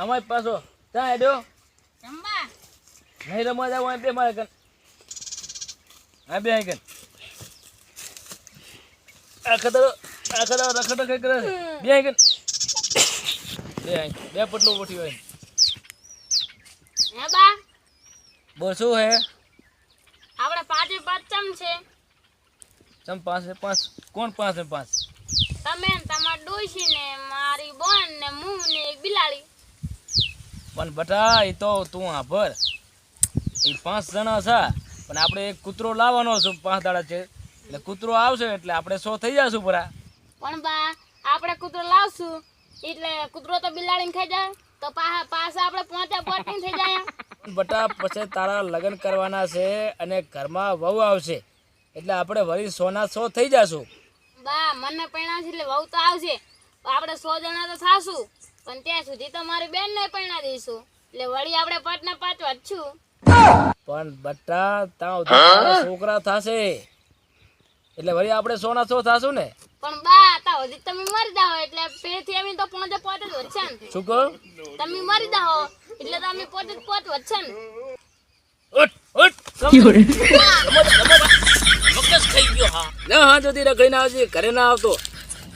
અમાર પાછો ત્યાં હેડ્યો રમવા નહીં રમવા જાવ બે મારે કન આ બે આઈ કન આખા રખડો કઈ કરે બે આઈ કન બે પટલું ઉઠી હોય હે બા બોલ શું હે આપણે પાંચે પાંચ ચમ છે ચમ પાંચ કોણ પાંચ તમે ને તમાર ડોશી ને મારી બોન ને હું ને એક બિલાડી પણ બટા એ તો તું આભર એ 5 જણા છે પણ આપણે એક કૂતરો લાવવાનો છે 5 દાડા છે એટલે કૂતરો આવશે એટલે આપણે 100 થઈ જશું પરા પણ બા આપણે કૂતરો લાવશું એટલે કૂતરો તો બિલાડીને ખાઈ જાય તો પાછા આપણે પોંચા પોટી થઈ જાય બટા પછી તારા લગ્ન કરવાના છે અને ઘરમાં વહુ આવશે એટલે આપણે વળી 100 ના 100 થઈ જશું બા મને પૈણા છે એટલે વહુ તો આવશે આપણે 100 જણા તો થાશું પણ ત્યાં સુધી તો મારી બેન ને પૈણા દઈશું એટલે વળી આપણે 5 ના 5 વધશું પણ બટા તારા છોકરા થશે એટલે વળી આપણે 100 ના 100 થાશું ને પણ બા તા હજી તમે મરી જાઓ એટલે પેથી અમે તો પોંચે પોટ જ વધશે ને શું કહો તમે મરી જાઓ એટલે તો અમે પોટ જ પોટ વધશે ને ઉઠ મગજ ખાઈ ગયો હા જોતી રખડી ના આવજે ઘરે ના આવતો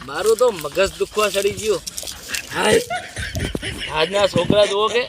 મારું તો મગજ દુખવા ચડી ગયું હાય આજના છોકરા જુઓ કે